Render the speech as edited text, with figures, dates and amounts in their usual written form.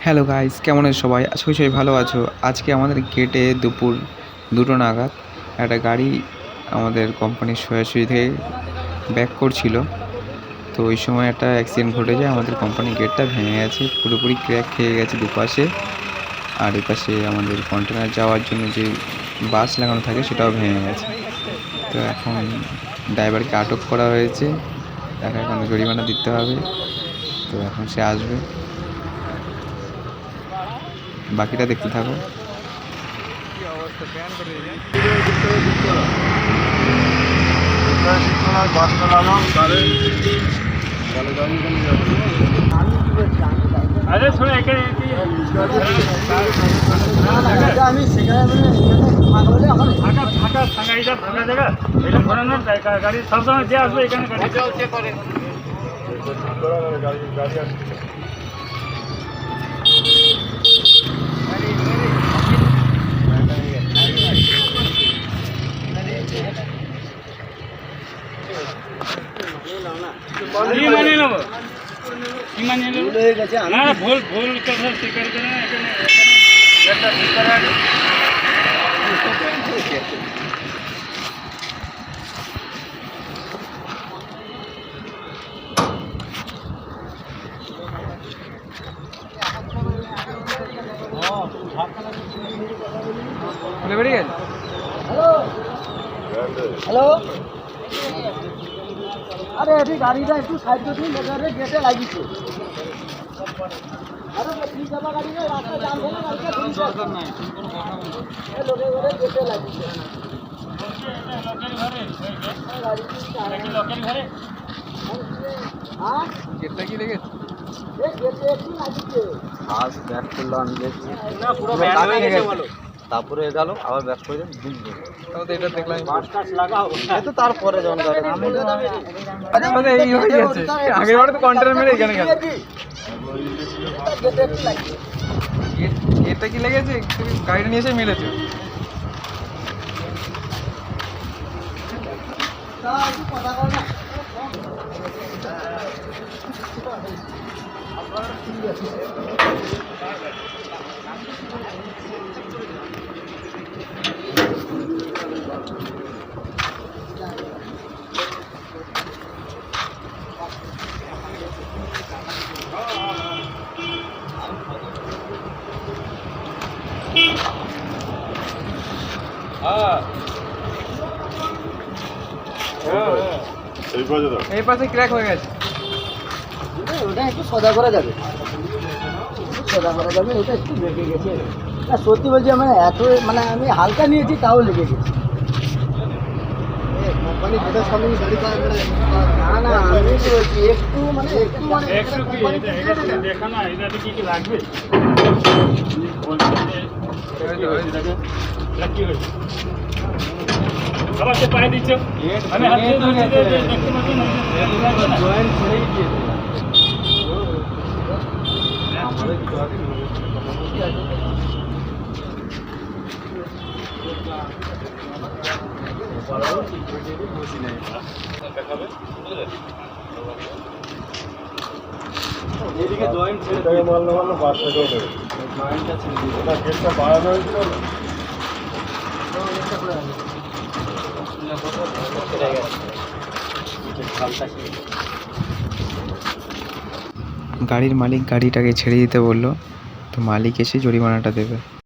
Hello guys, কেমন আছো সবাই? আশা করি সবাই ভালো আছো। আজকে আমাদের গেটে দুপুর 2টো নাগাদ একটা গাড়ি আমাদের কোম্পানির সোজাসুজি থেকে ব্যাক করছিল। তো ওই সময় একটা অ্যাক্সিডেন্ট ঘটে যায়, আমাদের কোম্পানির গেটটা ভেঙে গেছে, পুরোপুরি ক্র্যাক খেয়ে গেছে দুপাশে। আর এপাশে আমাদের কন্টেনার যাওয়ার জন্য যে বাস লাগানো থাকে সেটাও ভেঙে গেছে। তো এখন ড্রাইভারকে আটক করা হয়েছে, তাকে এখন জরিমানা দিতে হবে। তো এখন সে আসবে, বাকিটা দেখতে থাকো। अरे थोड़ा एक আমি সেখানে ফাঁকা ফাঁকা ফাঁকা এটা ফাঁকা জায়গা এটা ঘোরানোর গাড়ি সবসময় যে আসবে এখানে গাড়ি করে মানিয়ে নেবো কি মানিয়ে নেবো না ভুল ভুল কথা স্বীকার করে না এখানে একটা ভিতরে হ্যালো, আরে এটি গাড়িটা একটু সাইড করুন, গেটে লাগিয়েছে। আরে ঠিক যাবা গাড়ি না, রাস্তা জাম হলে গাড়িটা ঠিক দরকার নাই, কোনো কথা নেই। এই লোকের ঘরে গেটে লাগিয়েছে। লোকের ঘরে হ্যাঁ, গেটটা কি লেগেছে? এই গেটে একটু লাগিয়েছে। আজ ব্যাক করলো আনলেছি না, পুরো ব্যান্ড হয়ে গেছে বলো। তারপরে গেল আবার ব্যাক করে দিন তাও তো এটা দেখলাম পাঁচ কাজ লাগাও। তো তারপরে যখন এই হয়ে গেছে। আগের বারে তো কন্টেনার মেরে এখানে গেল। গেটে একটু লাগিয়েছে। গেটটা কি লেগেছে? তুমি গাড়িটা নিয়ে এসে মেরেছো। তা একটু কথা বল না। এই পাশে ক্র্যাক হয়ে গেছে। ওটা একটু সোজা করা যাবে, সোজা করা যাবে। ওটা একটু লেগে গেছে। না সত্যি বলছি, আমি এত আমি হালকা নিয়েছি, তাও লেগে গেছে। কোম্পানি যেটার সঙ্গে গাড়ি না না, আমি বলছি একটু একটু কি এটা দেখা না এটাতে কি কি লাগবে কি হয়েছে আবার সে পায়ে দিচ্ছ আমি হাত দিয়ে ধরছি দেখতে পাচ্ছি না জয়েন্ট ছেড়েই দিয়েছে এদিকে জয়েন্ট ছেড়ে মারলো বাচ্চাকেও দেবে জয়েন্টটা ছেড়ে দিয়েছে গেটটা বাড়ানো হয়েছিল গাড়ির মালিক গাড়িটাকে ছেড়ে দিতে বললো, তো মালিক এসে জরিমানাটা দেবে।